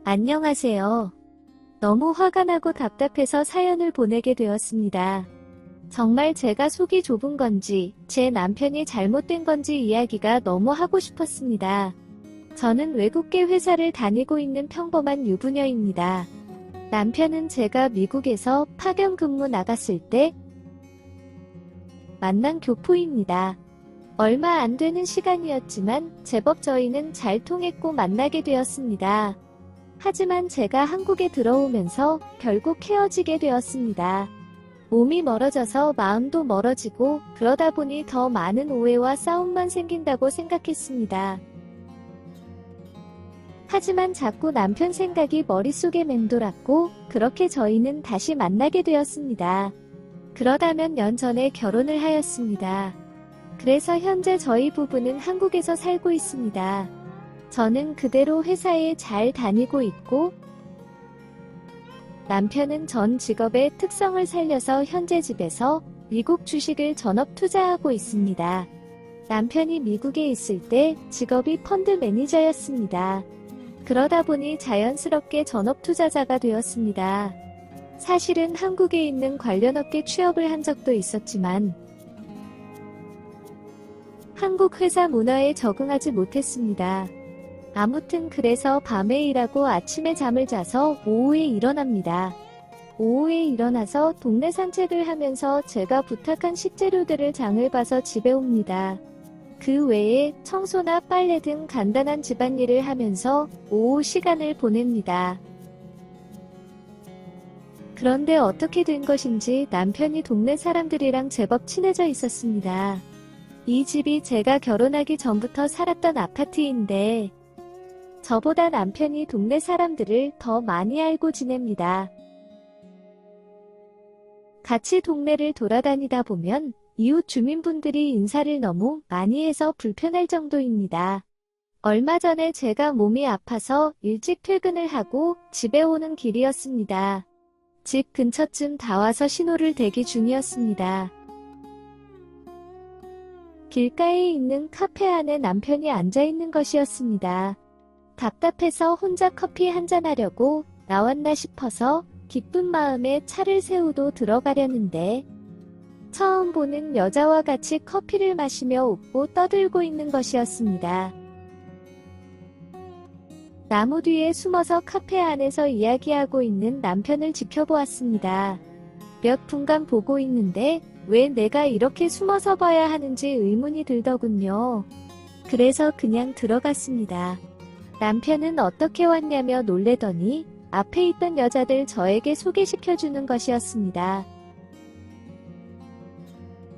안녕하세요. 너무 화가 나고 답답해서 사연을 보내게 되었습니다. 정말 제가 속이 좁은 건지, 제 남편이 잘못된 건지 이야기가 너무 하고 싶었습니다. 저는 외국계 회사를 다니고 있는 평범한 유부녀입니다. 남편은 제가 미국에서 파견 근무 나갔을 때 만난 교포입니다. 얼마 안 되는 시간이었지만 제법 저희는 잘 통했고 만나게 되었습니다. 하지만 제가 한국에 들어오면서 결국 헤어지게 되었습니다. 몸이 멀어져서 마음도 멀어지고 그러다 보니 더 많은 오해와 싸움만 생긴다고 생각했습니다. 하지만 자꾸 남편 생각이 머릿속에 맴돌았고 그렇게 저희는 다시 만나게 되었습니다. 그러다 몇 년 전에 결혼을 하였습니다. 그래서 현재 저희 부부는 한국에서 살고 있습니다. 저는 그대로 회사에 잘 다니고 있고 남편은 전 직업의 특성을 살려서 현재 집에서 미국 주식을 전업 투자하고 있습니다. 남편이 미국에 있을 때 직업이 펀드 매니저였습니다. 그러다 보니 자연스럽게 전업 투자자가 되었습니다. 사실은 한국에 있는 관련 업계 취업을 한 적도 있었지만 한국 회사 문화에 적응하지 못했습니다. 아무튼 그래서 밤에 일하고 아침에 잠을 자서 오후에 일어납니다. 오후에 일어나서 동네 산책을 하면서 제가 부탁한 식재료들을 장을 봐서 집에 옵니다. 그 외에 청소나 빨래 등 간단한 집안일을 하면서 오후 시간을 보냅니다. 그런데 어떻게 된 것인지 남편이 동네 사람들이랑 제법 친해져 있었습니다. 이 집이 제가 결혼하기 전부터 살았던 아파트인데 저보다 남편이 동네 사람들을 더 많이 알고 지냅니다. 같이 동네를 돌아다니다 보면 이웃 주민분들이 인사를 너무 많이 해서 불편할 정도입니다. 얼마 전에 제가 몸이 아파서 일찍 퇴근을 하고 집에 오는 길이었습니다. 집 근처쯤 다 와서 신호를 대기 중이었습니다. 길가에 있는 카페 안에 남편이 앉아있는 것이었습니다. 답답해서 혼자 커피 한잔 하려고 나왔나 싶어서 기쁜 마음에 차를 세우고 들어가려는데 처음 보는 여자와 같이 커피를 마시며 웃고 떠들고 있는 것이었습니다. 나무 뒤에 숨어서 카페 안에서 이야기하고 있는 남편을 지켜보았습니다. 몇 분간 보고 있는데 왜 내가 이렇게 숨어서 봐야 하는지 의문이 들더군요. 그래서 그냥 들어갔습니다. 남편은 어떻게 왔냐며 놀래더니 앞에 있던 여자들 저에게 소개시켜주는 것이었습니다.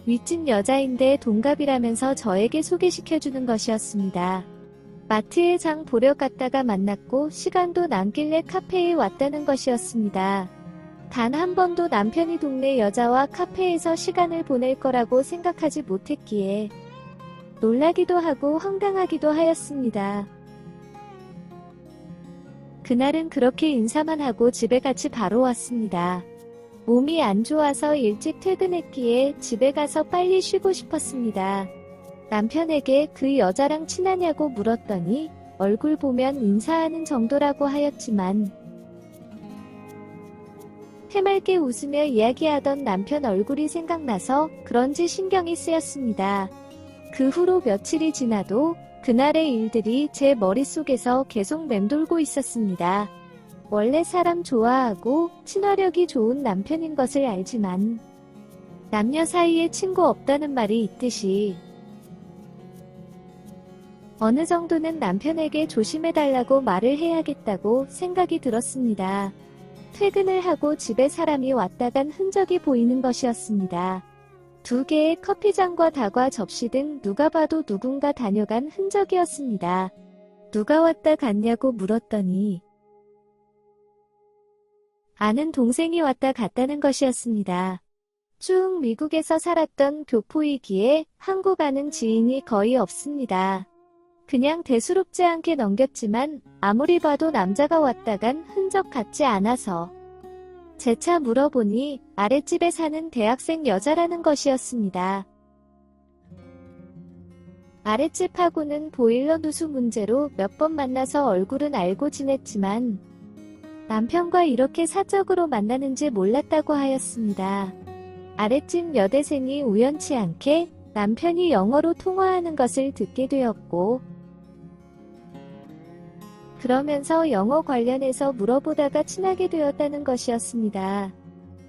윗집 여자인데 동갑이라면서 저에게 소개시켜주는 것이었습니다. 마트에 장 보러 갔다가 만났고 시간도 남길래 카페에 왔다는 것이었습니다. 단 한 번도 남편이 동네 여자와 카페에서 시간을 보낼 거라고 생각하지 못했기에 놀라기도 하고 황당하기도 하였습니다. 그날은 그렇게 인사만 하고 집에 같이 바로 왔습니다. 몸이 안 좋아서 일찍 퇴근했기에 집에 가서 빨리 쉬고 싶었습니다. 남편에게 그 여자랑 친하냐고 물었더니 얼굴 보면 인사하는 정도라고 하였지만 해맑게 웃으며 이야기하던 남편 얼굴이 생각나서 그런지 신경이 쓰였습니다. 그 후로 며칠이 지나도 그날의 일들이 제 머릿속에서 계속 맴돌고 있었습니다. 원래 사람 좋아하고 친화력이 좋은 남편인 것을 알지만 남녀 사이에 친구 없다는 말이 있듯이 어느 정도는 남편에게 조심해달라고 말을 해야겠다고 생각이 들었습니다. 퇴근을 하고 집에 사람이 왔다 간 흔적이 보이는 것이었습니다. 2개의 커피잔과 다과 접시 등 누가 봐도 누군가 다녀간 흔적이었습니다. 누가 왔다 갔냐고 물었더니 아는 동생이 왔다 갔다는 것이었습니다. 쭉 미국에서 살았던 교포이기에 한국 아는 지인이 거의 없습니다. 그냥 대수롭지 않게 넘겼지만 아무리 봐도 남자가 왔다 간 흔적 같지 않아서 재차 물어보니 아랫집에 사는 대학생 여자라는 것이었습니다. 아랫집하고는 보일러 누수 문제로 몇 번 만나서 얼굴은 알고 지냈지만 남편과 이렇게 사적으로 만나는지 몰랐다고 하였습니다. 아랫집 여대생이 우연치 않게 남편이 영어로 통화하는 것을 듣게 되었고, 그러면서 영어 관련해서 물어보다가 친하게 되었다는 것이었습니다.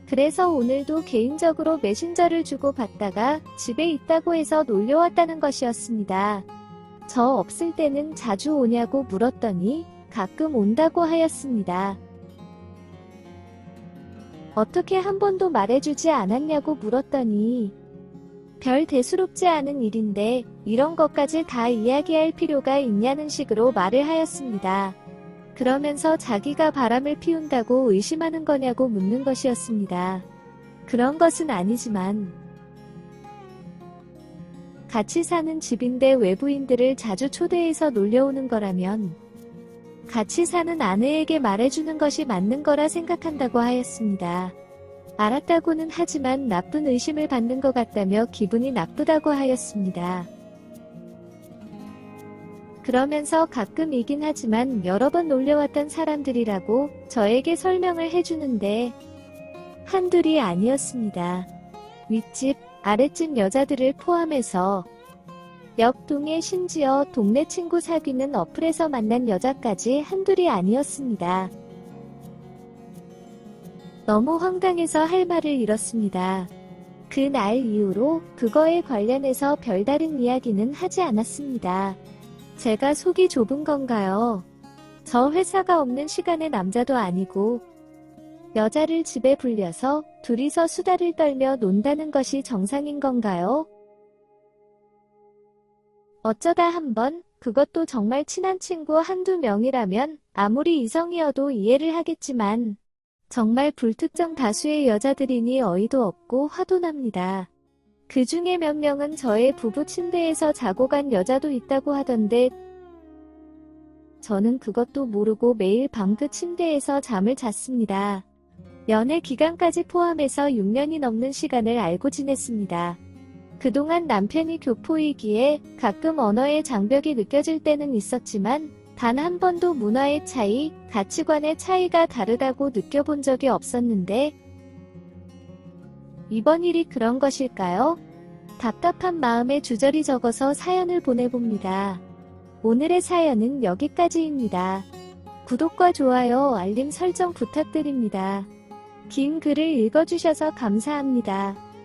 그래서 오늘도 개인적으로 메신저를 주고 받다가 집에 있다고 해서 놀려왔다는 것이었습니다. 저 없을 때는 자주 오냐고 물었더니 가끔 온다고 하였습니다. 어떻게 한 번도 말해주지 않았냐고 물었더니 별 대수롭지 않은 일인데 이런 것까지 다 이야기할 필요가 있냐는 식으로 말을 하였습니다. 그러면서 자기가 바람을 피운다고 의심하는 거냐고 묻는 것이었습니다. 그런 것은 아니지만 같이 사는 집인데 외부인들을 자주 초대해서 놀려오는 거라면 같이 사는 아내에게 말해주는 것이 맞는 거라 생각한다고 하였습니다. 알았다고는 하지만 나쁜 의심을 받는 것 같다며 기분이 나쁘다고 하였습니다. 그러면서 가끔이긴 하지만 여러 번 놀려왔던 사람들이라고 저에게 설명을 해주는데 한둘이 아니었습니다. 윗집, 아랫집 여자들을 포함해서 옆동에 심지어 동네 친구 사귀는 어플에서 만난 여자까지 한둘이 아니었습니다. 너무 황당해서 할 말을 잃었습니다. 그날 이후로 그거에 관련해서 별다른 이야기는 하지 않았습니다. 제가 속이 좁은 건가요? 저 회사가 없는 시간에 남자도 아니고 여자를 집에 불려서 둘이서 수다를 떨며 논다는 것이 정상인 건가요? 어쩌다 한번, 그것도 정말 친한 친구 한두 명이라면 아무리 이성이어도 이해를 하겠지만 정말 불특정 다수의 여자들이니 어이도 없고 화도 납니다. 그 중에 몇 명은 저의 부부 침대에서 자고 간 여자도 있다고 하던데 저는 그것도 모르고 매일 밤 그 침대에서 잠을 잤습니다. 연애 기간까지 포함해서 6년이 넘는 시간을 알고 지냈습니다. 그동안 남편이 교포이기에 가끔 언어의 장벽이 느껴질 때는 있었지만 단 한 번도 문화의 차이, 가치관의 차이가 다르다고 느껴본 적이 없었는데 이번 일이 그런 것일까요? 답답한 마음에 주저리 적어서 사연을 보내봅니다. 오늘의 사연은 여기까지입니다. 구독과 좋아요, 알림 설정 부탁드립니다. 긴 글을 읽어주셔서 감사합니다.